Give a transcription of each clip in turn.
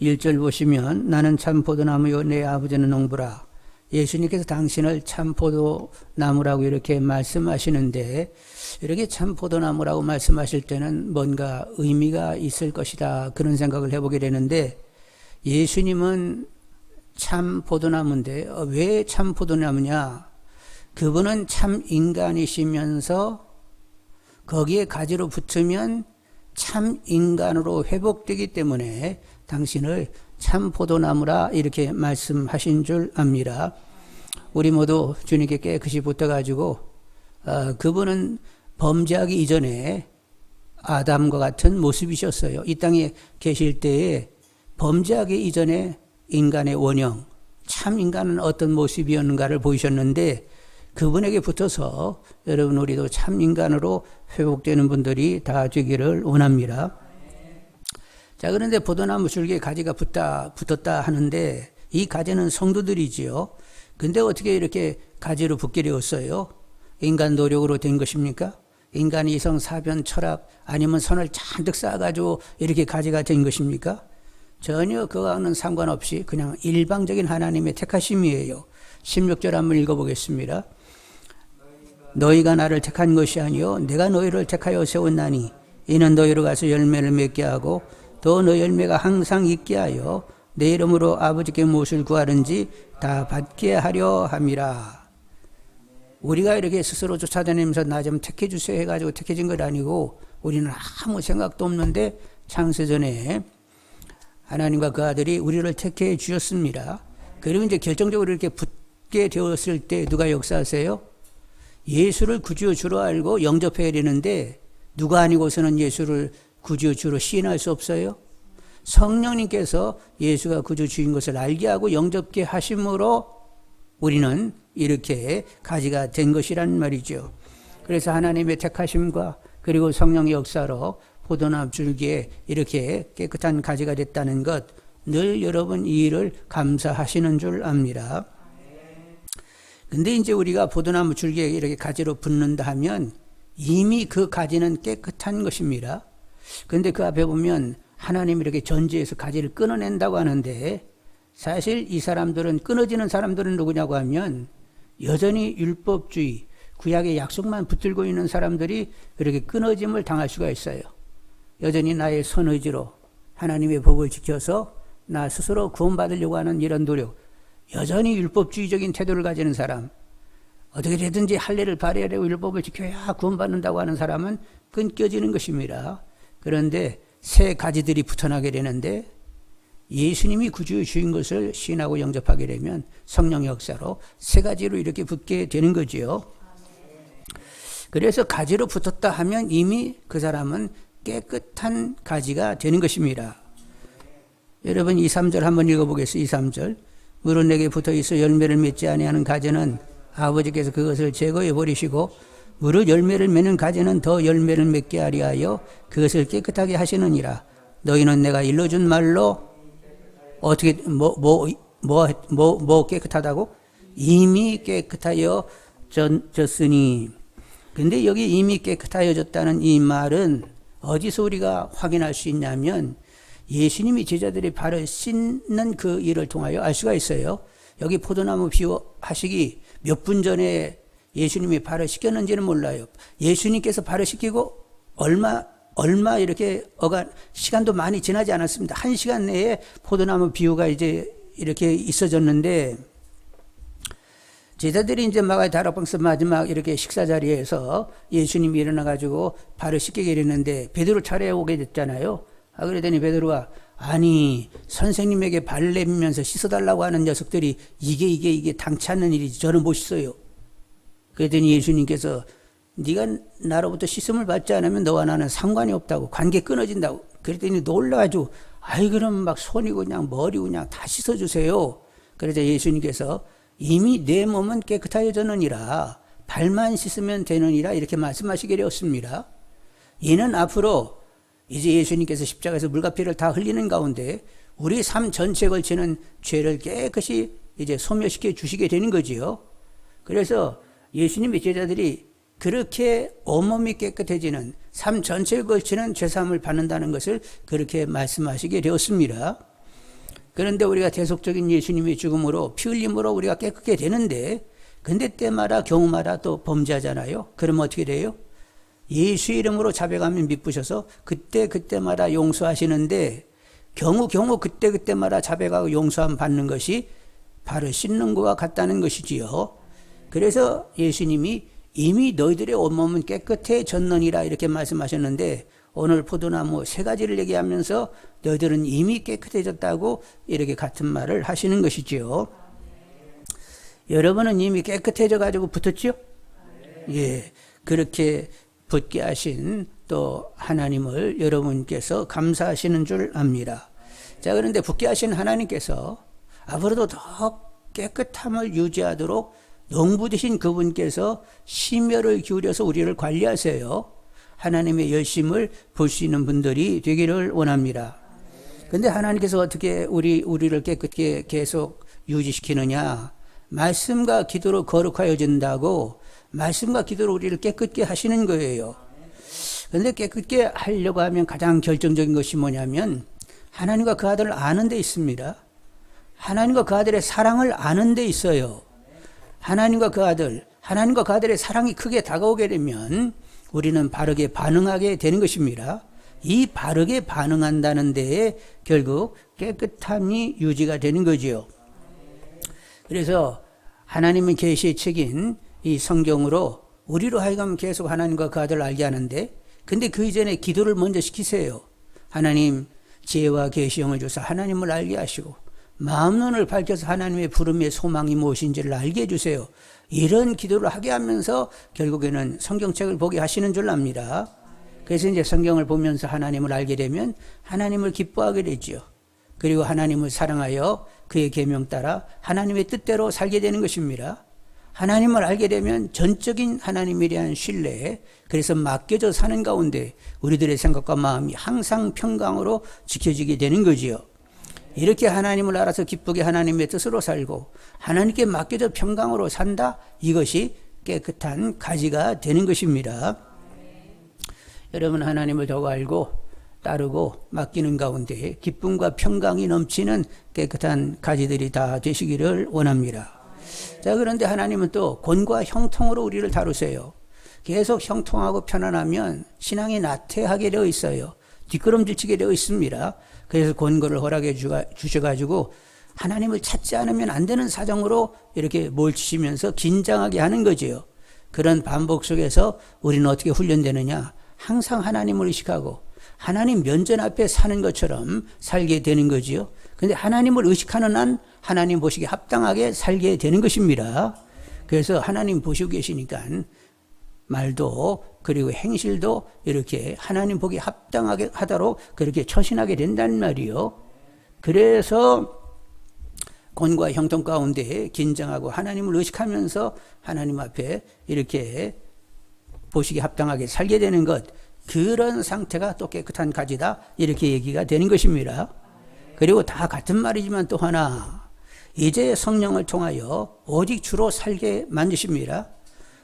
1절 보시면 나는 참 포도나무요 내 아버지는 농부라. 예수님께서 당신을 참 포도나무라고 이렇게 말씀하시는데 이렇게 참 포도나무라고 말씀하실 때는 뭔가 의미가 있을 것이다 그런 생각을 해보게 되는데 예수님은 참 포도나무인데 왜 참 포도나무냐? 그분은 참 인간이시면서 거기에 가지로 붙으면 참 인간으로 회복되기 때문에 당신을 참 포도나무라 이렇게 말씀하신 줄 압니다. 우리 모두 주님께 깨끗이 붙어가지고 그분은 범죄하기 이전에 아담과 같은 모습이셨어요. 이 땅에 계실 때에 범죄하기 이전에 인간의 원형, 참 인간은 어떤 모습이었는가를 보이셨는데 그분에게 붙어서 여러분 우리도 참 인간으로 회복되는 분들이 다 되기를 원합니다. 자, 그런데 포도나무 줄기에 가지가 붙었다 하는데 이 가지는 성도들이지요. 근데 어떻게 이렇게 가지로 붙게 되었어요? 인간 노력으로 된 것입니까? 인간의 이성, 사변, 철학 아니면 선을 잔뜩 쌓아가지고 이렇게 가지가 된 것입니까? 전혀 그와는 상관없이 그냥 일방적인 하나님의 택하심이에요. 16절 한번 읽어보겠습니다. 너희가 나를 택한 것이 아니요 내가 너희를 택하여 세웠나니 이는 너희로 가서 열매를 맺게 하고 또 너 열매가 항상 있게 하여 내 이름으로 아버지께 무엇을 구하든지 다 받게 하려 함이라. 우리가 이렇게 스스로 쫓아다니면서 나 좀 택해 주세요 해가지고 택해진 것 아니고 우리는 아무 생각도 없는데 창세전에 하나님과 그 아들이 우리를 택해 주셨습니다. 그리고 이제 결정적으로 이렇게 붙게 되었을 때 누가 역사하세요? 예수를 구주요 주로 알고 영접해야 되는데 누가 아니고서는 예수를 구주요 주로 시인할 수 없어요. 성령님께서 예수가 구주 주인 것을 알게 하고 영접게 하심으로 우리는 이렇게 가지가 된 것이란 말이죠. 그래서 하나님의 택하심과 그리고 성령의 역사로 포도나무 줄기에 이렇게 깨끗한 가지가 됐다는 것, 늘 여러분 이 일을 감사하시는 줄 압니다. 근데 이제 우리가 포도나무 줄기에 이렇게 가지로 붙는다 하면 이미 그 가지는 깨끗한 것입니다. 그런데 그 앞에 보면 하나님이 이렇게 전지에서 가지를 끊어낸다고 하는데 사실 이 사람들은 끊어지는 사람들은 누구냐고 하면 여전히 율법주의, 구약의 약속만 붙들고 있는 사람들이 그렇게 끊어짐을 당할 수가 있어요. 여전히 나의 선의지로 하나님의 법을 지켜서 나 스스로 구원받으려고 하는 이런 노력, 여전히 율법주의적인 태도를 가지는 사람, 어떻게 되든지 할례를 발해야 되고 율법을 지켜야 구원받는다고 하는 사람은 끊겨지는 것입니다. 그런데 새 가지들이 붙어나게 되는데 예수님이 구주의 주인 것을 시인하고 영접하게 되면 성령의 역사로 새 가지로 이렇게 붙게 되는 거지요. 그래서 가지로 붙었다 하면 이미 그 사람은 깨끗한 가지가 되는 것입니다. 여러분 2, 3절 한번 읽어보겠습니다. 2, 3절. 물은 내게 붙어있어 열매를 맺지 아니하는 가지는 아버지께서 그것을 제거해 버리시고 무릇 열매를 맺는 가지는 더 열매를 맺게 하려 하여 그것을 깨끗하게 하시느니라. 너희는 내가 일러준 말로 어떻게 깨끗하다고? 이미 깨끗하여 졌으니. 근데 여기 이미 깨끗하여졌다는 이 말은 어디서 우리가 확인할 수 있냐면 예수님이 제자들의 발을 씻는 그 일을 통하여 알 수가 있어요. 여기 포도나무 비유하시기 몇 분 전에 예수님이 발을 씻겼는지는 몰라요. 예수님께서 발을 씻기고 얼마 이렇게 시간도 많이 지나지 않았습니다. 1시간 내에 포도나무 비유가 이제 이렇게 있어졌는데 제자들이 이제 마가의 다락방서 마지막 이렇게 식사 자리에서 예수님이 일어나가지고 발을 씻기게 됐는데 베드로 차례에 오게 됐잖아요. 그러더니 베드로가 아니 선생님에게 발 내밀면서 씻어달라고 하는 녀석들이 이게 당치 않는 일이지 저는 못 씻어요. 그랬더니 예수님께서 네가 나로부터 씻음을 받지 않으면 너와 나는 상관이 없다고 관계 끊어진다고 그랬더니 놀라가지고 아이 그럼 막 손이고 그냥 머리고 그냥 다 씻어주세요. 그래서 예수님께서 이미 내 몸은 깨끗하여졌느니라 발만 씻으면 되느니라 이렇게 말씀하시게 되었습니다. 이는 앞으로 이제 예수님께서 십자가에서 물과 피를 다 흘리는 가운데 우리 삶 전체에 걸치는 죄를 깨끗이 이제 소멸시켜 주시게 되는 거지요. 그래서 예수님의 제자들이 그렇게 온몸이 깨끗해지는 삶 전체에 걸치는 죄사함을 받는다는 것을 그렇게 말씀하시게 되었습니다. 그런데 우리가 대속적인 예수님의 죽음으로 피 흘림으로 우리가 깨끗게 되는데 근데 때마다 경우마다 또 범죄하잖아요. 그러면 어떻게 돼요? 예수 이름으로 자백하면 미쁘셔서 그때마다 용서하시는데 경우 그때마다 자백하고 용서함 받는 것이 바로 씻는 것과 같다는 것이지요. 그래서 예수님이 이미 너희들의 온몸은 깨끗해졌느니라 이렇게 말씀하셨는데 오늘 포도나무 3가지를 얘기하면서 너희들은 이미 깨끗해졌다고 이렇게 같은 말을 하시는 것이지요. 여러분은 이미 깨끗해져 가지고 붙었죠? 예, 그렇게 붙게 하신 또 하나님을 여러분께서 감사하시는 줄 압니다. 자, 그런데 붙게 하신 하나님께서 앞으로도 더 깨끗함을 유지하도록 농부 되신 그분께서 심혈을 기울여서 우리를 관리하세요. 하나님의 열심을 볼 수 있는 분들이 되기를 원합니다. 그런데 하나님께서 어떻게 우리를 깨끗게 계속 유지시키느냐? 말씀과 기도로 거룩하여진다고 말씀과 기도로 우리를 깨끗게 하시는 거예요. 그런데 깨끗게 하려고 하면 가장 결정적인 것이 뭐냐면 하나님과 그 아들을 아는 데 있습니다. 하나님과 그 아들의 사랑을 아는 데 있어요. 하나님과 그 아들의 사랑이 크게 다가오게 되면 우리는 바르게 반응하게 되는 것입니다. 이 바르게 반응한다는 데에 결국 깨끗함이 유지가 되는 거지요. 그래서 하나님은 계시의 책인 이 성경으로 우리로 하여금 계속 하나님과 그 아들을 알게 하는데 근데 그 이전에 기도를 먼저 시키세요. 하나님 지혜와 계시형을 주사 하나님을 알게 하시고 마음 눈을 밝혀서 하나님의 부름의 소망이 무엇인지를 알게 해주세요. 이런 기도를 하게 하면서 결국에는 성경책을 보게 하시는 줄 압니다. 그래서 이제 성경을 보면서 하나님을 알게 되면 하나님을 기뻐하게 되지요. 그리고 하나님을 사랑하여 그의 계명 따라 하나님의 뜻대로 살게 되는 것입니다. 하나님을 알게 되면 전적인 하나님에 대한 신뢰, 그래서 맡겨져 사는 가운데 우리들의 생각과 마음이 항상 평강으로 지켜지게 되는 거지요. 이렇게 하나님을 알아서 기쁘게 하나님의 뜻으로 살고 하나님께 맡겨져 평강으로 산다, 이것이 깨끗한 가지가 되는 것입니다. 여러분, 하나님을 더 알고 따르고 맡기는 가운데 기쁨과 평강이 넘치는 깨끗한 가지들이 다 되시기를 원합니다. 자, 그런데 하나님은 또 곤과 형통으로 우리를 다루세요. 계속 형통하고 편안하면 신앙이 나태하게 되어 있어요. 뒷걸음질치게 되어 있습니다. 그래서 곤고를 허락해 주셔가지고 하나님을 찾지 않으면 안 되는 사정으로 이렇게 몰치시면서 긴장하게 하는 거지요. 그런 반복 속에서 우리는 어떻게 훈련되느냐? 항상 하나님을 의식하고 하나님 면전 앞에 사는 것처럼 살게 되는 거지요. 그런데 하나님을 의식하는 한 하나님 보시기에 합당하게 살게 되는 것입니다. 그래서 하나님 보시고 계시니까 말도 그리고 행실도 이렇게 하나님 보기 합당하게 하도록 그렇게 처신하게 된다는 말이요. 그래서 곤과 형통 가운데 긴장하고 하나님을 의식하면서 하나님 앞에 이렇게 보시기 합당하게 살게 되는 것, 그런 상태가 또 깨끗한 가지다, 이렇게 얘기가 되는 것입니다. 그리고 다 같은 말이지만 또 하나, 이제 성령을 통하여 오직 주로 살게 만드십니다.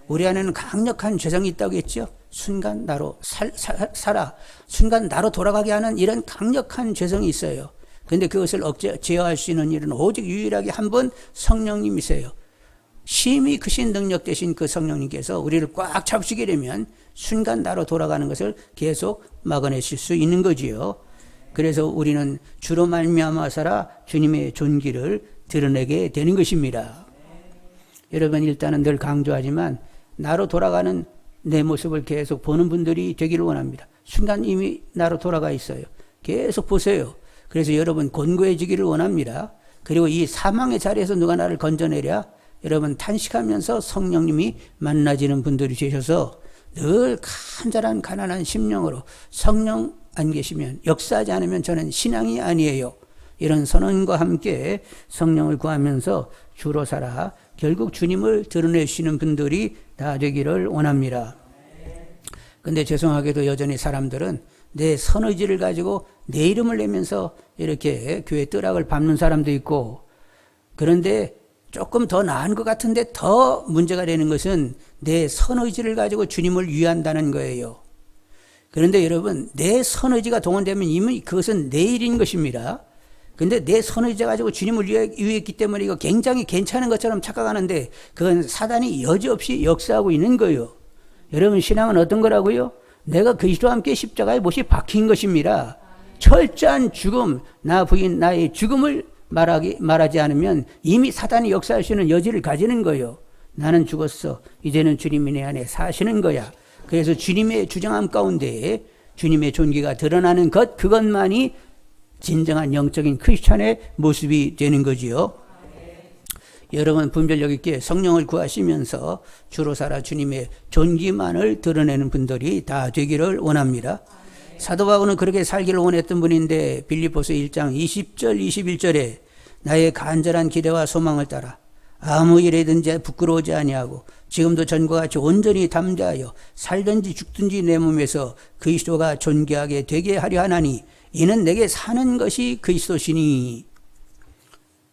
우리 안에는 강력한 죄성이 있다고 했죠. 순간 나로 살아, 순간 나로 돌아가게 하는 이런 강력한 죄성이 있어요. 그런데 그것을 제어할 수 있는 일은 오직 유일하게 한 분 성령님이세요. 심히 크신 능력 되신 그 성령님께서 우리를 꽉 잡으시게 되면 순간 나로 돌아가는 것을 계속 막아내실 수 있는 거지요. 그래서 우리는 주로 말미암아 살아 주님의 존귀를 드러내게 되는 것입니다. 여러분, 일단은 늘 강조하지만 나로 돌아가는 내 모습을 계속 보는 분들이 되기를 원합니다. 순간 이미 나로 돌아가 있어요. 계속 보세요. 그래서 여러분 곤고해지기를 원합니다. 그리고 이 사망의 자리에서 누가 나를 건져내랴? 여러분 탄식하면서 성령님이 만나지는 분들이 되셔서 늘 간절한 가난한 심령으로 성령 안 계시면, 역사하지 않으면 저는 신앙이 아니에요, 이런 선언과 함께 성령을 구하면서 주로 살아 결국 주님을 드러내시는 분들이 다 되기를 원합니다. 근데 죄송하게도 여전히 사람들은 내 선의지를 가지고 내 이름을 내면서 이렇게 교회 뜨락을 밟는 사람도 있고, 그런데 조금 더 나은 것 같은데 더 문제가 되는 것은 내 선의지를 가지고 주님을 위한다는 거예요. 그런데 여러분, 내 선의지가 동원되면 이미 그것은 내 일인 것입니다. 근데 내 손을 져가지고 주님을 위했기 때문에 이거 굉장히 괜찮은 것처럼 착각하는데 그건 사단이 여지없이 역사하고 있는 거예요. 여러분 신앙은 어떤 거라고요? 내가 그리스도와 함께 십자가에 못이 박힌 것입니다. 철저한 죽음, 나 부인 나의 죽음을 말하지 않으면 이미 사단이 역사할 수 있는 여지를 가지는 거예요. 나는 죽었어. 이제는 주님이 내 안에 사시는 거야. 그래서 주님의 주장함 가운데 주님의 존귀가 드러나는 것, 그것만이 진정한 영적인 크리스찬의 모습이 되는 거지요. 여러분 분별력 있게 성령을 구하시면서 주로 살아 주님의 존귀만을 드러내는 분들이 다 되기를 원합니다. 사도 바울은 그렇게 살기를 원했던 분인데 빌립보서 1장 20절 21절에 나의 간절한 기대와 소망을 따라 아무 일에든지 부끄러워하지 아니하고 지금도 전과 같이 온전히 담대하여 살든지 죽든지 내 몸에서 그리스도가 존귀하게 되게 하려 하나니 이는 내게 사는 것이 그리스도시니.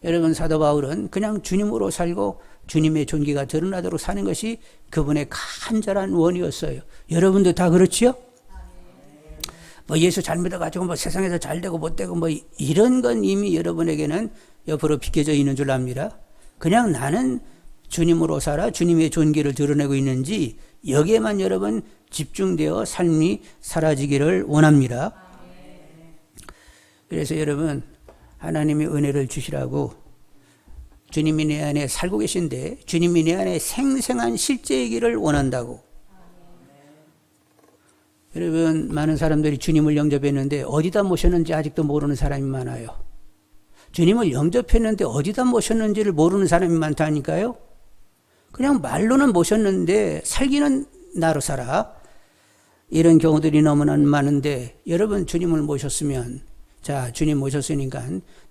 여러분 사도 바울은 그냥 주님으로 살고 주님의 존귀가 드러나도록 사는 것이 그분의 간절한 원이었어요. 여러분도 다 그렇지요? 뭐 예수 잘 믿어가지고 뭐 세상에서 잘 되고 못 되고 뭐 이런 건 이미 여러분에게는 옆으로 비켜져 있는 줄 압니다. 그냥 나는 주님으로 살아 주님의 존귀를 드러내고 있는지 여기에만 여러분 집중되어 삶이 사라지기를 원합니다. 그래서 여러분 하나님이 은혜를 주시라고 주님이 내 안에 살고 계신데 주님이 내 안에 생생한 실제이기를 원한다고. 여러분 많은 사람들이 주님을 영접했는데 어디다 모셨는지 아직도 모르는 사람이 많아요. 주님을 영접했는데 어디다 모셨는지를 모르는 사람이 많다니까요. 그냥 말로는 모셨는데 살기는 나로 살아. 이런 경우들이 너무나 많은데 여러분 주님을 모셨으면 자 주님 모셨으니까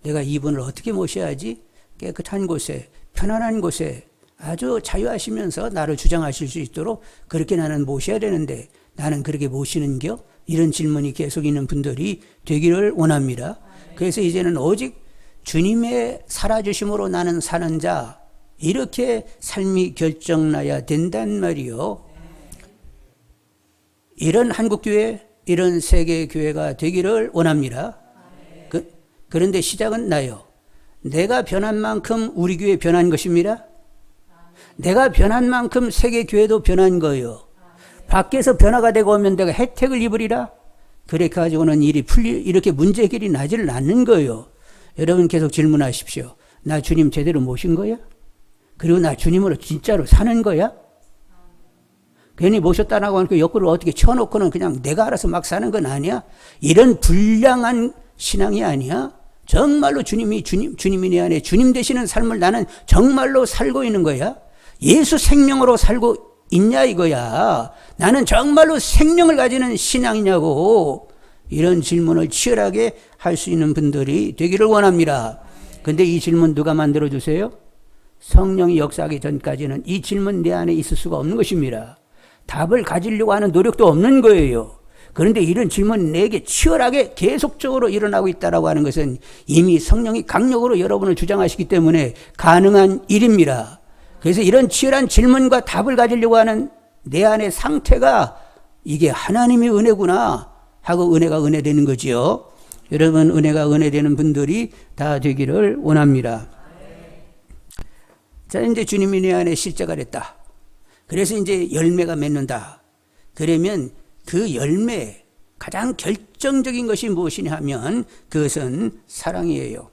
내가 이분을 어떻게 모셔야지 깨끗한 곳에 편안한 곳에 아주 자유하시면서 나를 주장하실 수 있도록 그렇게 나는 모셔야 되는데 나는 그렇게 모시는겨? 이런 질문이 계속 있는 분들이 되기를 원합니다. 그래서 이제는 오직 주님의 살아주심으로 나는 사는 자 이렇게 삶이 결정나야 된단 말이요. 이런 한국교회 이런 세계교회가 되기를 원합니다. 그런데 시작은 나요. 내가 변한 만큼 우리 교회 변한 것입니다. 내가 변한 만큼 세계교회도 변한 거예요. 밖에서 변화가 되고 오면 내가 혜택을 입으리라. 그렇게 가지고는 이렇게 문제 해결이 나지를 않는 거예요. 여러분 계속 질문하십시오. 나 주님 제대로 모신 거야? 그리고 나 주님으로 진짜로 사는 거야? 괜히 모셨다라고 하니까 옆구리를 어떻게 쳐놓고는 그냥 내가 알아서 막 사는 건 아니야? 이런 불량한 신앙이 아니야? 정말로 주님이 내 안에 주님 되시는 삶을 나는 정말로 살고 있는 거야? 예수 생명으로 살고 있냐 이거야. 나는 정말로 생명을 가지는 신앙이냐고. 이런 질문을 치열하게 할 수 있는 분들이 되기를 원합니다. 근데 이 질문 누가 만들어 주세요? 성령이 역사하기 전까지는 이 질문 내 안에 있을 수가 없는 것입니다. 답을 가지려고 하는 노력도 없는 거예요. 그런데 이런 질문이 내게 치열하게 계속적으로 일어나고 있다고 하는 것은 이미 성령이 강력으로 여러분을 주장하시기 때문에 가능한 일입니다. 그래서 이런 치열한 질문과 답을 가지려고 하는 내 안의 상태가 이게 하나님의 은혜구나 하고 은혜가 은혜되는 거지요. 여러분 은혜가 은혜되는 분들이 다 되기를 원합니다. 자 이제 주님이 내 안에 실제가 됐다. 그래서 이제 열매가 맺는다. 그러면 그 열매 가장 결정적인 것이 무엇이냐 하면 그것은 사랑이에요.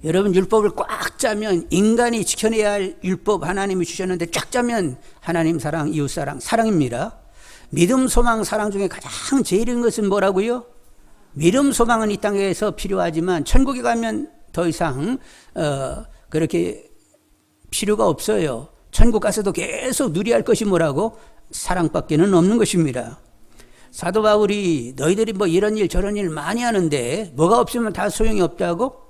여러분 율법을 꽉 짜면 인간이 지켜내야 할 율법 하나님이 주셨는데 쫙 짜면 하나님 사랑, 이웃 사랑, 사랑입니다. 믿음, 소망, 사랑 중에 가장 제일인 것은 뭐라고요? 믿음, 소망은 이 땅에서 필요하지만 천국에 가면 더 이상 그렇게 필요가 없어요. 천국 가서도 계속 누려야 할 것이 뭐라고? 사랑밖에는 없는 것입니다. 사도 바울이 너희들이 뭐 이런 일 저런 일 많이 하는데 뭐가 없으면 다 소용이 없다고?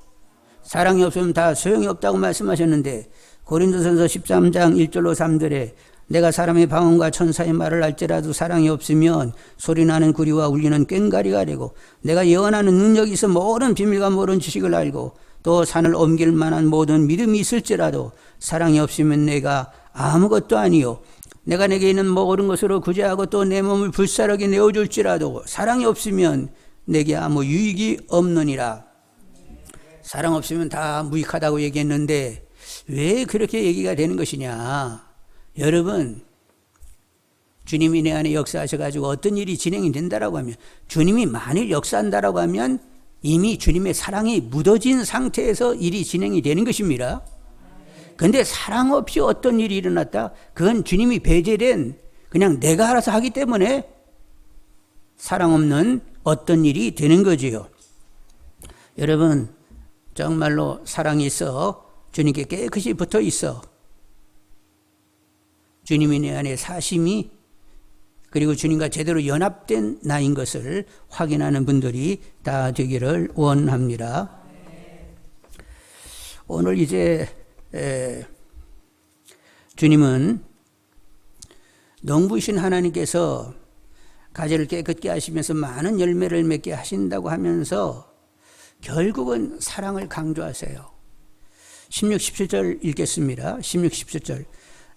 사랑이 없으면 다 소용이 없다고 말씀하셨는데 고린도전서 13장 1절로 3절에 내가 사람의 방언과 천사의 말을 할지라도 사랑이 없으면 소리나는 구리와 울리는 꽹과리가 되고 내가 예언하는 능력이 있어 모든 비밀과 모든 지식을 알고 또 산을 옮길 만한 모든 믿음이 있을지라도 사랑이 없으면 내가 아무것도 아니요 내가 내게 있는 모든 것으로 구제하고 또 내 몸을 불사르게 내어줄지라도 사랑이 없으면 내게 아무 유익이 없느니라. 사랑 없으면 다 무익하다고 얘기했는데 왜 그렇게 얘기가 되는 것이냐. 여러분, 주님이 내 안에 역사하셔가지고 어떤 일이 진행이 된다라고 하면, 주님이 만일 역사한다라고 하면 이미 주님의 사랑이 묻어진 상태에서 일이 진행이 되는 것입니다. 그런데 사랑 없이 어떤 일이 일어났다? 그건 주님이 배제된, 그냥 내가 알아서 하기 때문에 사랑 없는 어떤 일이 되는 거지요. 여러분, 정말로 사랑이 있어 주님께 깨끗이 붙어 있어 주님이 내 안에 사심이, 그리고 주님과 제대로 연합된 나인 것을 확인하는 분들이 다 되기를 원합니다. 오늘 이제 주님은 농부이신 하나님께서 가지를 깨끗게 하시면서 많은 열매를 맺게 하신다고 하면서 결국은 사랑을 강조하세요. 16, 17절 읽겠습니다. 16, 17절.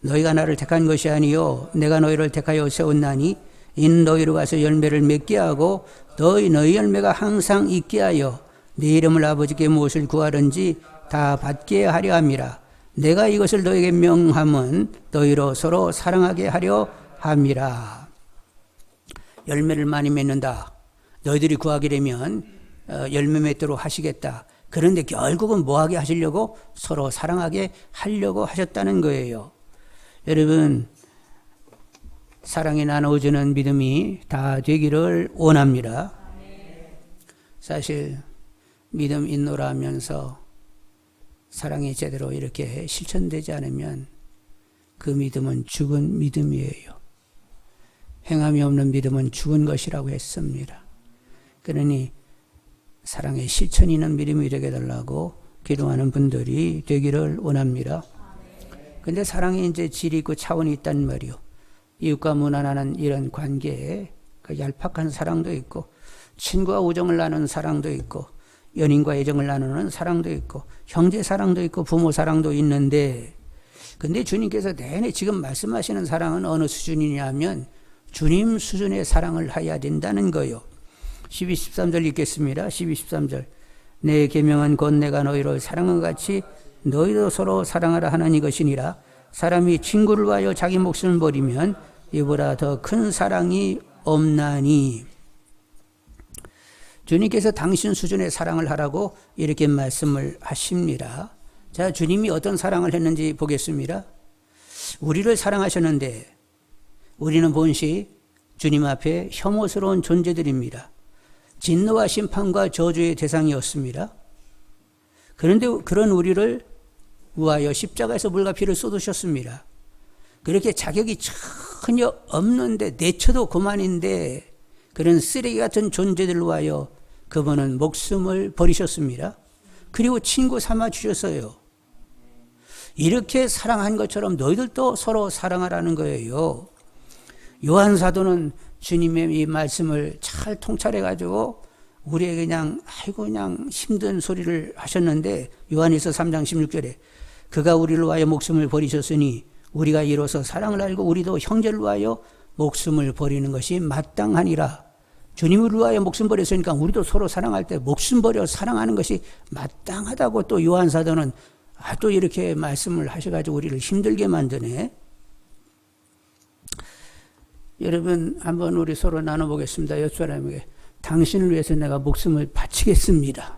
너희가 나를 택한 것이 아니요 내가 너희를 택하여 세웠나니 이는 너희로 가서 열매를 맺게 하고 너희 열매가 항상 있게 하여 네 이름을 아버지께 무엇을 구하든지 다 받게 하려 함이라. 내가 이것을 너희에게 명함은 너희로 서로 사랑하게 하려 함이라. 열매를 많이 맺는다. 너희들이 구하게 되면 열매 맺도록 하시겠다. 그런데 결국은 뭐하게 하시려고? 서로 사랑하게 하려고 하셨다는 거예요. 여러분, 사랑이 나누어지는 믿음이 다 되기를 원합니다. 사실 믿음 있노라 하면서 사랑이 제대로 이렇게 실천되지 않으면 그 믿음은 죽은 믿음이에요. 행함이 없는 믿음은 죽은 것이라고 했습니다. 그러니 사랑의 실천이 있는 믿음이 되게 달라고 기도하는 분들이 되기를 원합니다. 근데 사랑이 이제 질이 있고 차원이 있단 말이요. 이웃과 무난하는 이런 관계에 그 얄팍한 사랑도 있고, 친구와 우정을 나누는 사랑도 있고, 연인과 애정을 나누는 사랑도 있고, 형제 사랑도 있고, 부모 사랑도 있는데, 근데 주님께서 내내 지금 말씀하시는 사랑은 어느 수준이냐면 주님 수준의 사랑을 해야 된다는 거예요. 12, 13절 읽겠습니다. 12, 13절. 내 계명은 곧 내가 너희를 사랑한 같이 너희도 서로 사랑하라 하는 이것이니라. 사람이 친구를 위하여 자기 목숨을 버리면 이보다 더 큰 사랑이 없나니. 주님께서 당신 수준의 사랑을 하라고 이렇게 말씀을 하십니다. 자, 주님이 어떤 사랑을 했는지 보겠습니다. 우리를 사랑하셨는데 우리는 본시 주님 앞에 혐오스러운 존재들입니다. 진노와 심판과 저주의 대상이었습니다. 그런데 그런 우리를 위하여 십자가에서 물과 피를 쏟으셨습니다. 그렇게 자격이 전혀 없는데 내쳐도 그만인데 그런 쓰레기 같은 존재들을 위하여 그분은 목숨을 버리셨습니다. 그리고 친구 삼아 주셨어요. 이렇게 사랑한 것처럼 너희들도 서로 사랑하라는 거예요. 요한 사도는 주님의 이 말씀을 잘 통찰해 가지고 우리에게 그냥 힘든 소리를 하셨는데, 요한일서 3장 16절에 그가 우리를 위하여 목숨을 버리셨으니 우리가 이로써 사랑을 알고 우리도 형제를 위하여 목숨을 버리는 것이 마땅하니라. 주님을 위하여 목숨 버렸으니까 우리도 서로 사랑할 때 목숨 버려 사랑하는 것이 마땅하다고 또 요한 사도는 또 이렇게 말씀을 하셔가지고 우리를 힘들게 만드네. 여러분, 한번 우리 서로 나눠보겠습니다. 옆 사람에게 당신을 위해서 내가 목숨을 바치겠습니다.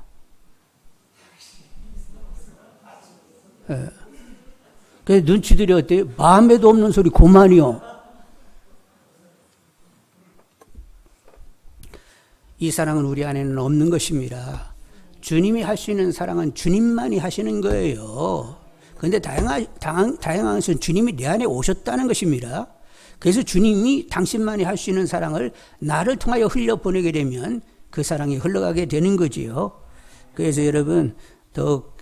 그 눈치들이 어때요? 마음에도 없는 소리 고만이요. 이 사랑은 우리 안에는 없는 것입니다. 주님이 할 수 있는 사랑은 주님만이 하시는 거예요. 그런데 다양한 것은 주님이 내 안에 오셨다는 것입니다. 그래서 주님이 당신만이 할 수 있는 사랑을 나를 통하여 흘려보내게 되면 그 사랑이 흘러가게 되는 거지요. 그래서 여러분, 더욱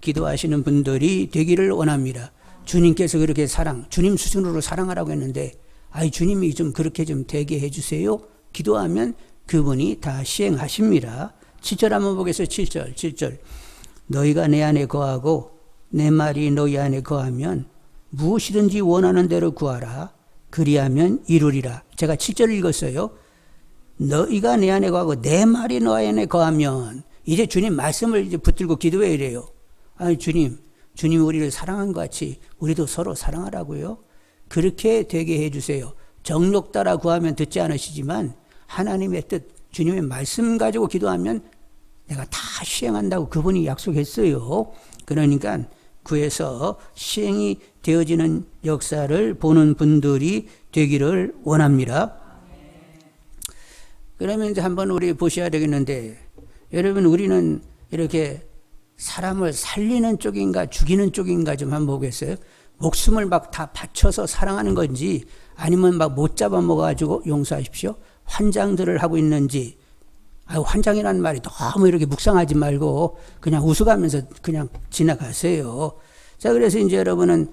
기도하시는 분들이 되기를 원합니다. 주님께서 그렇게 주님 수준으로 사랑하라고 했는데, 주님이 좀 그렇게 좀 되게 해주세요. 기도하면 그분이 다 시행하십니다. 7절 한번 보겠어요. 7절. 너희가 내 안에 거하고 내 말이 너희 안에 거하면 무엇이든지 원하는 대로 구하라. 그리하면 이루리라. 제가 7절 읽었어요. 너희가 내 안에 거하고 내 말이 너희 안에 거하면, 이제 주님 말씀을 이제 붙들고 기도해야 돼요. 아니, 주님이 우리를 사랑한 것 같이 우리도 서로 사랑하라고요. 그렇게 되게 해주세요. 정욕 따라 구하면 듣지 않으시지만 하나님의 뜻, 주님의 말씀 가지고 기도하면 내가 다 시행한다고 그분이 약속했어요. 그러니까 구해서 시행이 되어지는 역사를 보는 분들이 되기를 원합니다. 그러면 이제 한번 우리 보셔야 되겠는데, 여러분, 우리는 이렇게 사람을 살리는 쪽인가 죽이는 쪽인가 좀 한번 보겠어요? 목숨을 막 다 바쳐서 사랑하는 건지, 아니면 막 못 잡아먹어가지고 용서하십시오, 환장들을 하고 있는지. 환장이라는 말이 너무 이렇게 묵상하지 말고 그냥 웃어가면서 그냥 지나가세요. 자, 그래서 이제 여러분은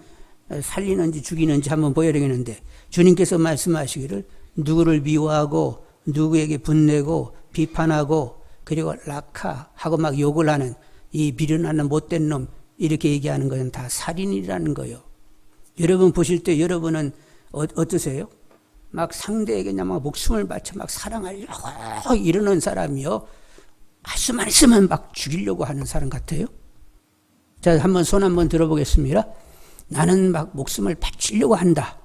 살리는지 죽이는지 한번 보여야 되겠는데, 주님께서 말씀하시기를 누구를 미워하고 누구에게 분내고 비판하고 그리고 낙하하고 막 욕을 하는 이 비련하는 못된 놈, 이렇게 얘기하는 것은 다 살인이라는 거예요. 여러분 보실 때 여러분은 어떠세요? 막 상대에게 그냥 막 목숨을 바쳐 막 사랑하려고 이러는 사람이요, 할 수만 있으면 막 죽이려고 하는 사람 같아요? 자, 한번 손 한번 들어보겠습니다. 나는 막 목숨을 바치려고 한다.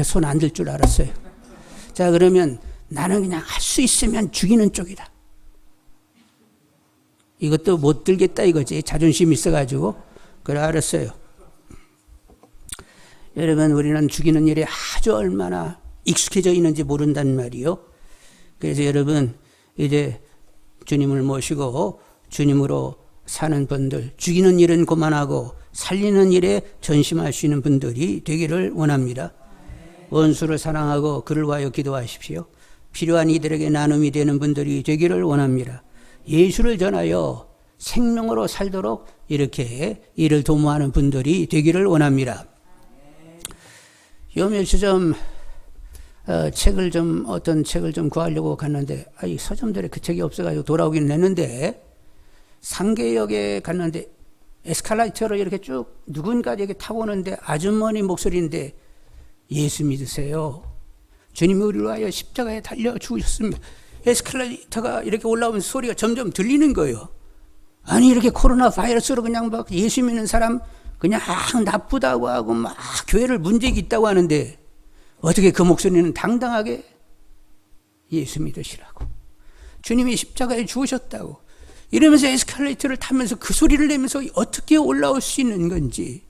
손 안 들 줄 알았어요. 자, 그러면 나는 그냥 할 수 있으면 죽이는 쪽이다. 이것도 못 들겠다 이거지. 자존심 있어가지고. 그래, 알았어요. 여러분, 우리는 죽이는 일에 아주 얼마나 익숙해져 있는지 모른단 말이요. 그래서 여러분, 이제 주님을 모시고 주님으로 사는 분들, 죽이는 일은 그만하고 살리는 일에 전심할 수 있는 분들이 되기를 원합니다. 원수를 사랑하고 그를 위하여 기도하십시오. 필요한 이들에게 나눔이 되는 분들이 되기를 원합니다. 예수를 전하여 생명으로 살도록 이렇게 이를 도모하는 분들이 되기를 원합니다. 요 며칠 좀 어떤 책을 좀 구하려고 갔는데, 이 서점들에 그 책이 없어가지고 돌아오긴 했는데, 상계역에 갔는데 에스컬레이터로 이렇게 쭉 누군가 이렇게 타고 오는데 아주머니 목소리인데, 예수 믿으세요, 주님이 우리를 위하여 십자가에 달려 죽으셨습니다. 에스컬레이터가 이렇게 올라오면서 소리가 점점 들리는 거예요. 아니, 이렇게 코로나 바이러스로 그냥 막 예수 믿는 사람 그냥 나쁘다고 하고 막 교회를 문제가 있다고 하는데, 어떻게 그 목소리는 당당하게 예수 믿으시라고, 주님이 십자가에 죽으셨다고 이러면서 에스컬레이터를 타면서 그 소리를 내면서 어떻게 올라올 수 있는 건지.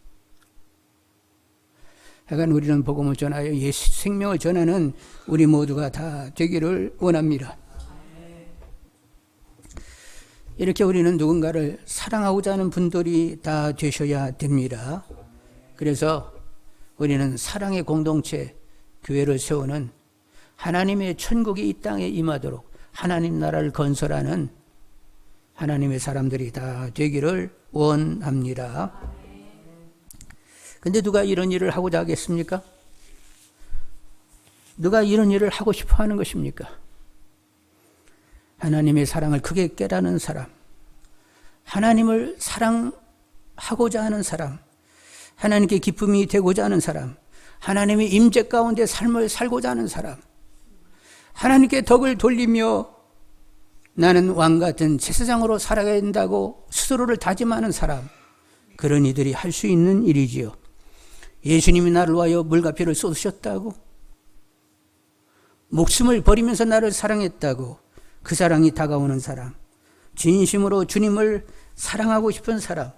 하여간 우리는 복음을 전하여 예수 생명을 전하는 우리 모두가 다 되기를 원합니다. 이렇게 우리는 누군가를 사랑하고자 하는 분들이 다 되셔야 됩니다. 그래서 우리는 사랑의 공동체, 교회를 세우는, 하나님의 천국이 이 땅에 임하도록 하나님 나라를 건설하는 하나님의 사람들이 다 되기를 원합니다. 근데 누가 이런 일을 하고자 하겠습니까? 누가 이런 일을 하고 싶어 하는 것입니까? 하나님의 사랑을 크게 깨닫는 사람, 하나님을 사랑하고자 하는 사람, 하나님께 기쁨이 되고자 하는 사람, 하나님의 임재 가운데 삶을 살고자 하는 사람, 하나님께 덕을 돌리며 나는 왕같은 제사장으로 살아야 된다고 스스로를 다짐하는 사람, 그런 이들이 할 수 있는 일이지요. 예수님이 나를 위하여 물과 피를 쏟으셨다고, 목숨을 버리면서 나를 사랑했다고, 그 사랑이 다가오는 사람, 진심으로 주님을 사랑하고 싶은 사람,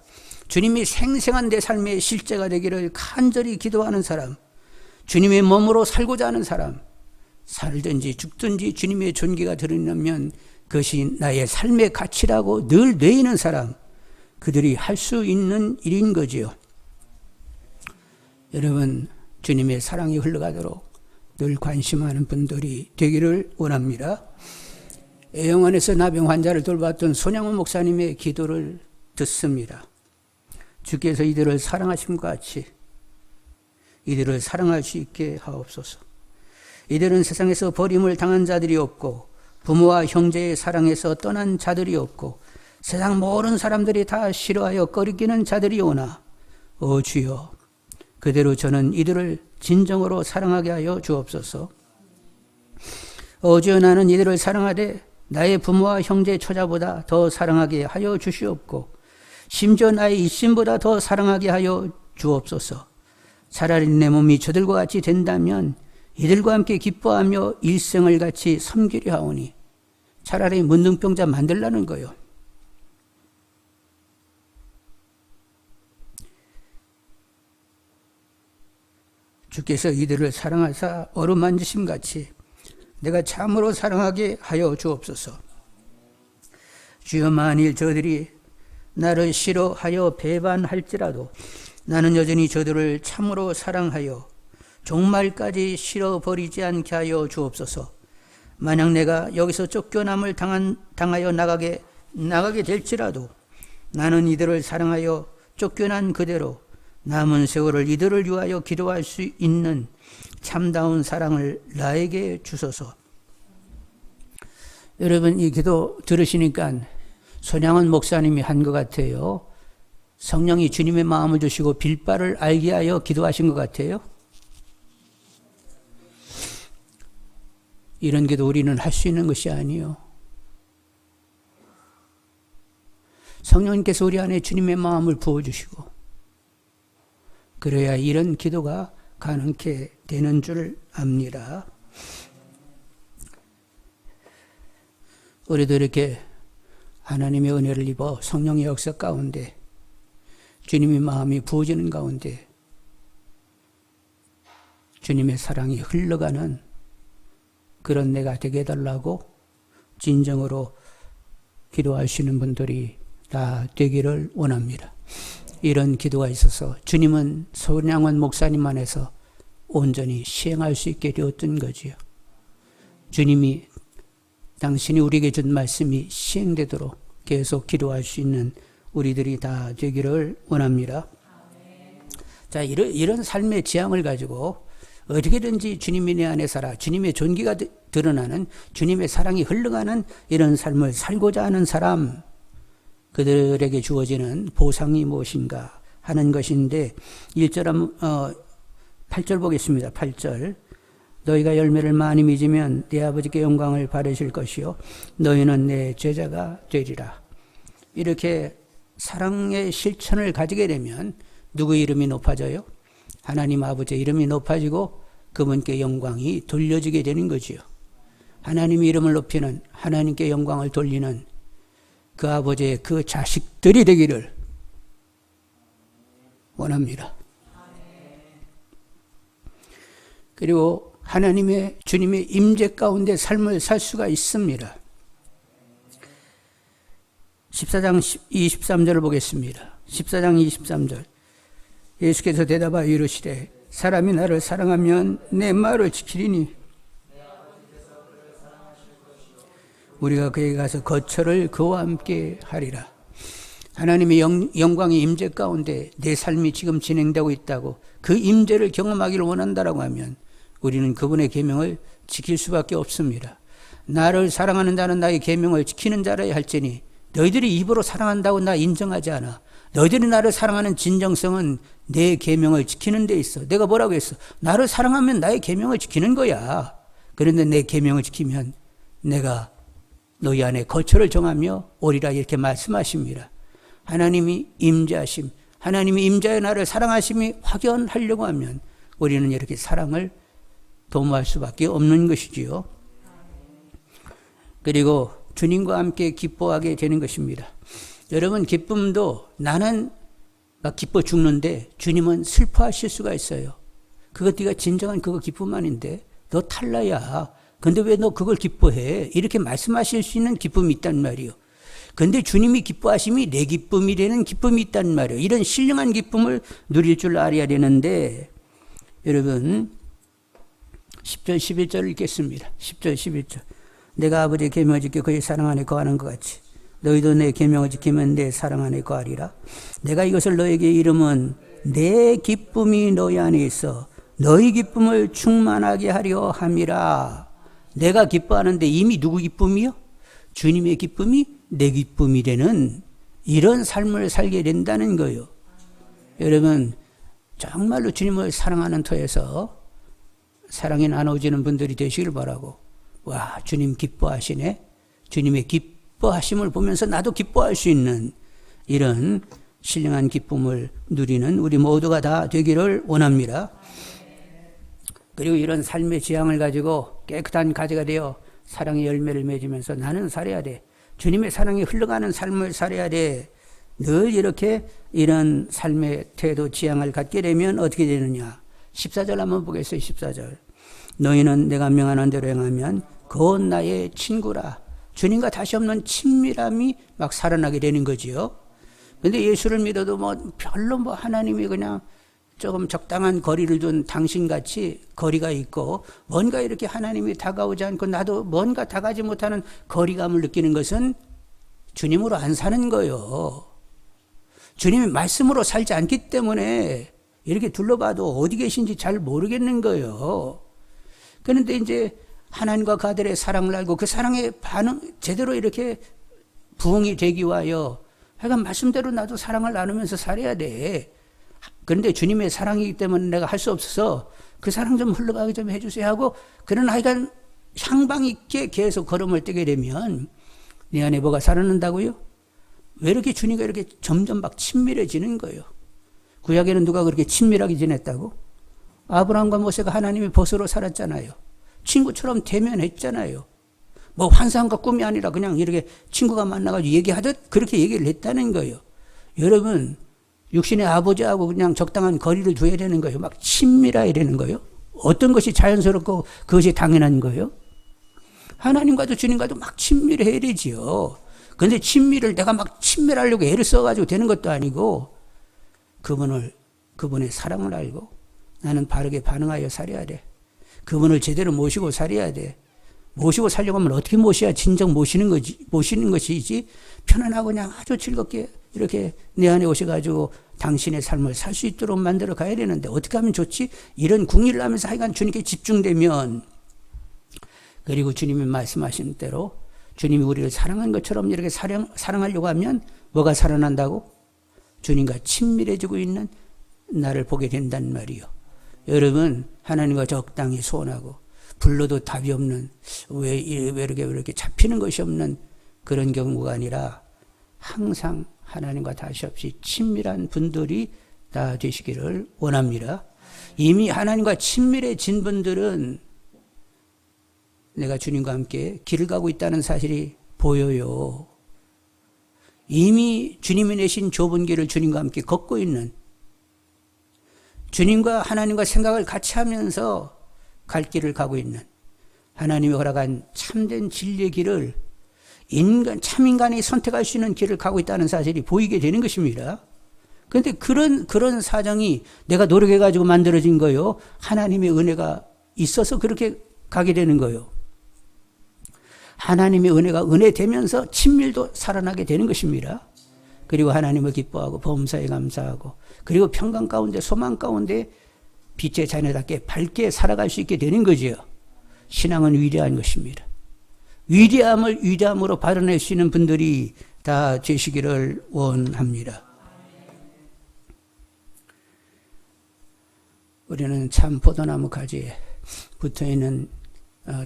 주님이 생생한 내 삶의 실제가 되기를 간절히 기도하는 사람, 주님의 몸으로 살고자 하는 사람, 살든지 죽든지 주님의 존귀가 드러나면 그것이 나의 삶의 가치라고 늘 내이는 사람, 그들이 할 수 있는 일인 거지요. 여러분, 주님의 사랑이 흘러가도록 늘 관심하는 분들이 되기를 원합니다. 애영원에서 나병 환자를 돌봤던 손양원 목사님의 기도를 듣습니다. 주께서 이들을 사랑하심과 같이 이들을 사랑할 수 있게 하옵소서. 이들은 세상에서 버림을 당한 자들이 없고 부모와 형제의 사랑에서 떠난 자들이 없고 세상 모든 사람들이 다 싫어하여 꺼리기는 자들이 오나, 오 주여, 그대로 저는 이들을 진정으로 사랑하게 하여 주옵소서. 오 주여, 나는 이들을 사랑하되 나의 부모와 형제 처자보다 더 사랑하게 하여 주시옵고 심지어 나의 이신보다 더 사랑하게 하여 주옵소서. 차라리 내 몸이 저들과 같이 된다면 이들과 함께 기뻐하며 일생을 같이 섬기려 하오니 차라리 문둥병자 만들라는 거요. 주께서 이들을 사랑하사 어루만지심같이 내가 참으로 사랑하게 하여 주옵소서. 주여, 만일 저들이 나를 싫어하여 배반할지라도 나는 여전히 저들을 참으로 사랑하여 종말까지 싫어버리지 않게 하여 주옵소서. 만약 내가 여기서 쫓겨남을 당하여 나가게 될지라도 나는 이들을 사랑하여 쫓겨난 그대로 남은 세월을 이들을 위하여 기도할 수 있는 참다운 사랑을 나에게 주소서. 여러분, 이 기도 들으시니까 손양원 목사님이 한 것 같아요. 성령이 주님의 마음을 주시고 빌바를 알게 하여 기도하신 것 같아요. 이런 기도 우리는 할 수 있는 것이 아니요. 성령님께서 우리 안에 주님의 마음을 부어주시고 그래야 이런 기도가 가능케 되는 줄 압니다. 우리도 이렇게 하나님의 은혜를 입어 성령의 역사 가운데 주님의 마음이 부어지는 가운데 주님의 사랑이 흘러가는 그런 내가 되게 해달라고 진정으로 기도하시는 분들이 다 되기를 원합니다. 이런 기도가 있어서 주님은 손양원 목사님 안에서 온전히 시행할 수 있게 되었던 거지요. 주님이 당신이 우리에게 준 말씀이 시행되도록 계속 기도할 수 있는 우리들이 다 되기를 원합니다. 자, 이런 삶의 지향을 가지고 어떻게든지 주님이 내 안에 살아 주님의 존귀가 드러나는 주님의 사랑이 흘러가는 이런 삶을 살고자 하는 사람, 그들에게 주어지는 보상이 무엇인가 하는 것인데 8절 보겠습니다. 8절. 너희가 열매를 많이 맺으면 내 아버지께 영광을 받으실 것이요 너희는 내 제자가 되리라. 이렇게 사랑의 실천을 가지게 되면 누구의 이름이 높아져요? 하나님 아버지의 이름이 높아지고 그분께 영광이 돌려지게 되는 거지요. 하나님의 이름을 높이는, 하나님께 영광을 돌리는 그 아버지의 그 자식들이 되기를 원합니다. 그리고 하나님의 주님의 임재 가운데 삶을 살 수가 있습니다. 14장 23절을 보겠습니다. 14장 23절. 예수께서 대답하여 이르시되 사람이 나를 사랑하면 내 말을 지키리니 우리가 그에게 가서 거처를 그와 함께 하리라. 하나님의 영광의 임재 가운데 내 삶이 지금 진행되고 있다고 그 임재를 경험하기를 원한다라고 하면 우리는 그분의 계명을 지킬 수밖에 없습니다. 나를 사랑하는 자는 나의 계명을 지키는 자라야 할지니 너희들이 입으로 사랑한다고 나 인정하지 않아. 너희들이 나를 사랑하는 진정성은 내 계명을 지키는 데 있어. 내가 뭐라고 했어? 나를 사랑하면 나의 계명을 지키는 거야. 그런데 내 계명을 지키면 내가 너희 안에 거처를 정하며 오리라 이렇게 말씀하십니다. 하나님이 임재하심, 하나님이 임재하여 나를 사랑하심이 확연하려고 하면 우리는 이렇게 사랑을 도모할 수밖에 없는 것이지요. 그리고 주님과 함께 기뻐하게 되는 것입니다. 여러분, 기쁨도 나는 막 기뻐 죽는데 주님은 슬퍼하실 수가 있어요. 그것 네가 진정한 그거 기쁨 아닌데 너 탈라야. 근데 왜 너 그걸 기뻐해? 이렇게 말씀하실 수 있는 기쁨이 있단 말이에요. 근데 주님이 기뻐하심이 내 기쁨이 되는 기쁨이 있단 말이에요. 이런 신령한 기쁨을 누릴 줄 알아야 되는데 여러분 10절 11절을 읽겠습니다. 10절 11절. 내가 아버지의 계명을 지켜 그의 사랑 안에 거하는 것 같이 너희도 내 계명을 지키면 내 사랑 안에 거하리라. 내가 이것을 너에게 이름은 내 기쁨이 너희 안에 있어 너희 기쁨을 충만하게 하려 함이라. 내가 기뻐하는데 이미 누구 기쁨이요? 주님의 기쁨이 내 기쁨이 되는 이런 삶을 살게 된다는 거예요. 여러분, 정말로 주님을 사랑하는 터에서 사랑이 나눠지는 분들이 되시길 바라고, 와, 주님 기뻐하시네. 주님의 기뻐하심을 보면서 나도 기뻐할 수 있는 이런 신령한 기쁨을 누리는 우리 모두가 다 되기를 원합니다. 그리고 이런 삶의 지향을 가지고 깨끗한 가지가 되어 사랑의 열매를 맺으면서 나는 살아야 돼. 주님의 사랑이 흘러가는 삶을 살아야 돼. 늘 이렇게 이런 삶의 태도 지향을 갖게 되면 어떻게 되느냐. 14절 한번 보겠어요. 14절. 너희는 내가 명하는 대로 행하면 곧 나의 친구라. 주님과 다시 없는 친밀함이 막 살아나게 되는 거지요. 근데 예수를 믿어도 별로 하나님이 그냥 조금 적당한 거리를 둔 당신같이 거리가 있고 뭔가 이렇게 하나님이 다가오지 않고 나도 뭔가 다가지 못하는 거리감을 느끼는 것은 주님으로 안 사는 거예요. 주님이 말씀으로 살지 않기 때문에 이렇게 둘러봐도 어디 계신지 잘 모르겠는 거예요. 그런데 이제 하나님과 그 아들의 사랑을 알고 그 사랑의 반응 제대로 이렇게 부응이 되기 위하여 하여간 말씀대로 나도 사랑을 나누면서 살아야 돼. 그런데 주님의 사랑이기 때문에 내가 할 수 없어서 그 사랑 좀 흘러가게 좀 해주세요 하고 그런 하여간 향방 있게 계속 걸음을 뛰게 되면 네 안에 뭐가 살아난다고요? 왜 이렇게 주님과 이렇게 점점 막 친밀해지는 거예요? 구약에는 누가 그렇게 친밀하게 지냈다고? 아브라함과 모세가 하나님의 벗으로 살았잖아요. 친구처럼 대면했잖아요. 환상과 꿈이 아니라 그냥 이렇게 친구가 만나가지고 얘기하듯 그렇게 얘기를 했다는 거예요. 여러분, 육신의 아버지하고 그냥 적당한 거리를 둬야 되는 거예요. 막 친밀해야 되는 거예요. 어떤 것이 자연스럽고 그것이 당연한 거예요? 하나님과도 주님과도 막 친밀해야 되지요. 그런데 친밀을 내가 막 친밀하려고 애를 써가지고 되는 것도 아니고 그분의 사랑을 알고 나는 바르게 반응하여 살아야 돼. 그분을 제대로 모시고 살아야 돼. 모시고 살려고 하면 어떻게 모셔야 진정 모시는 것이지 편안하고 그냥 아주 즐겁게 이렇게 내 안에 오셔가지고 당신의 삶을 살 수 있도록 만들어 가야 되는데 어떻게 하면 좋지? 이런 궁리를 하면서 하여간 주님께 집중되면 그리고 주님이 말씀하신 대로 주님이 우리를 사랑한 것처럼 이렇게 사랑하려고 하면 뭐가 살아난다고? 주님과 친밀해지고 있는 나를 보게 된단 말이요. 여러분 하나님과 적당히 소원하고 불러도 답이 없는 왜 이렇게 잡히는 것이 없는 그런 경우가 아니라 항상 하나님과 다시 없이 친밀한 분들이 다 되시기를 원합니다. 이미 하나님과 친밀해진 분들은 내가 주님과 함께 길을 가고 있다는 사실이 보여요. 이미 주님이 내신 좁은 길을 주님과 함께 걷고 있는 주님과 하나님과 생각을 같이 하면서 갈 길을 가고 있는 하나님이 허락한 참된 진리의 길을 참 인간이 선택할 수 있는 길을 가고 있다는 사실이 보이게 되는 것입니다. 그런데 그런 사정이 내가 노력해가지고 만들어진 거요. 하나님의 은혜가 있어서 그렇게 가게 되는 거요. 하나님의 은혜가 은혜 되면서 친밀도 살아나게 되는 것입니다. 그리고 하나님을 기뻐하고 범사에 감사하고 그리고 평강 가운데 소망 가운데 빛의 자녀답게 밝게 살아갈 수 있게 되는 거지요. 신앙은 위대한 것입니다. 위대함을 위대함으로 발현할 수 있는 분들이 다 되시기를 원합니다. 우리는 참 포도나무 가지에 붙어있는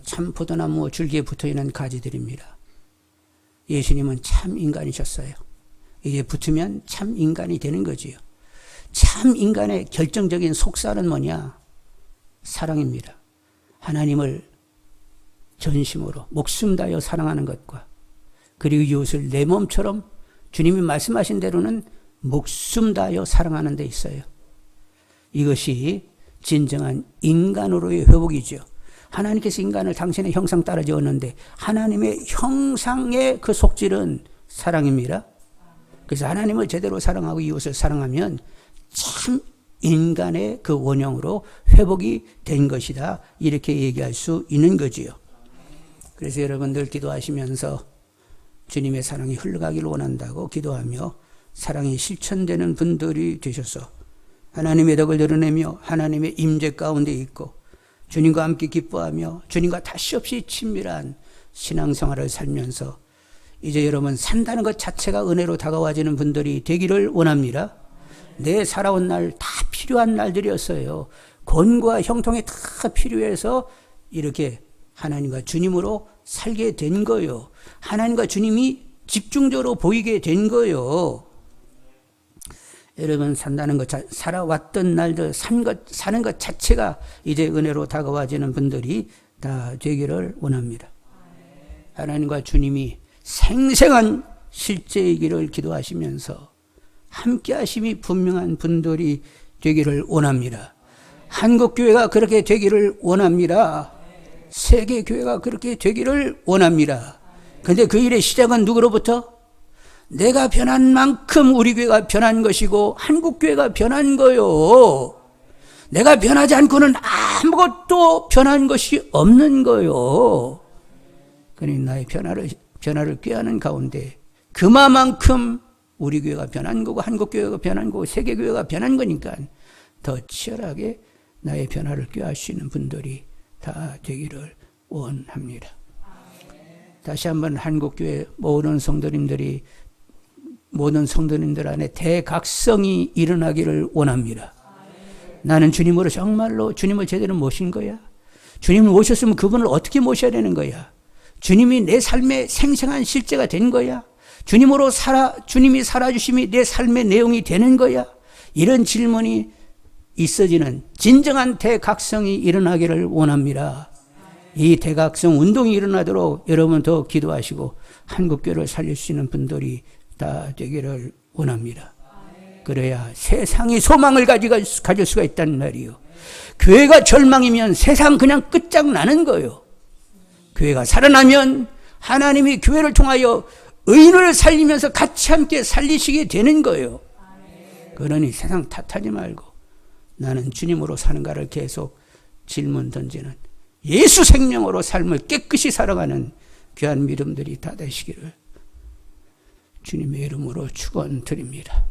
참 포도나무 줄기에 붙어있는 가지들입니다. 예수님은 참 인간이셨어요. 이게 붙으면 참 인간이 되는 거지요. 참 인간의 결정적인 속살은 뭐냐? 사랑입니다. 하나님을 전심으로 목숨 다하여 사랑하는 것과 그리고 이웃을 내 몸처럼 주님이 말씀하신 대로는 목숨 다하여 사랑하는 데 있어요. 이것이 진정한 인간으로의 회복이죠. 하나님께서 인간을 당신의 형상 따라 지었는데 하나님의 형상의 그 속질은 사랑입니다. 그래서 하나님을 제대로 사랑하고 이웃을 사랑하면 참 인간의 그 원형으로 회복이 된 것이다. 이렇게 얘기할 수 있는 거지요. 그래서 여러분들 기도하시면서 주님의 사랑이 흘러가기를 원한다고 기도하며 사랑이 실천되는 분들이 되셔서 하나님의 덕을 드러내며 하나님의 임재 가운데 있고 주님과 함께 기뻐하며 주님과 다시 없이 친밀한 신앙생활을 살면서 이제 여러분 산다는 것 자체가 은혜로 다가와지는 분들이 되기를 원합니다. 내 살아온 날 다 필요한 날들이었어요. 권과 형통이 다 필요해서 이렇게 하나님과 주님으로 살게 된 거예요. 하나님과 주님이 집중적으로 보이게 된 거예요. 여러분 산다는 것, 살아왔던 날들 사는 것 자체가 이제 은혜로 다가와지는 분들이 다 되기를 원합니다. 하나님과 주님이 생생한 실제이기를 기도하시면서 함께 하심이 분명한 분들이 되기를 원합니다. 한국교회가 그렇게 되기를 원합니다. 세계교회가 그렇게 되기를 원합니다. 그런데 그 일의 시작은 누구로부터? 내가 변한 만큼 우리 교회가 변한 것이고 한국교회가 변한 거요. 내가 변하지 않고는 아무것도 변한 것이 없는 거요. 그러니 나의 변화를 꾀하는 가운데 그만큼 우리 교회가 변한 거고 한국교회가 변한 거고 세계교회가 변한 거니까 더 치열하게 나의 변화를 꾀할 수 있는 분들이 다 되기를 원합니다. 다시 한번 한국교회 모든 성도님들 안에 대각성이 일어나기를 원합니다. 나는 주님으로 정말로 주님을 제대로 모신 거야? 주님을 모셨으면 그분을 어떻게 모셔야 되는 거야? 주님이 내 삶의 생생한 실제가 된 거야? 주님이 살아주심이 내 삶의 내용이 되는 거야? 이런 질문이 있어지는 진정한 대각성이 일어나기를 원합니다. 이 대각성 운동이 일어나도록 여러분 더 기도하시고 한국교회를 살릴 수 있는 분들이 다 되기를 원합니다. 그래야 세상이 소망을 가질 수가 있다는 말이요. 교회가 절망이면 세상 그냥 끝장나는 거예요. 교회가 살아나면 하나님이 교회를 통하여 의인을 살리면서 같이 함께 살리시게 되는 거예요. 그러니 세상 탓하지 말고 나는 주님으로 사는가를 계속 질문 던지는 예수 생명으로 삶을 깨끗이 살아가는 귀한 믿음들이 다 되시기를 주님의 이름으로 축원드립니다.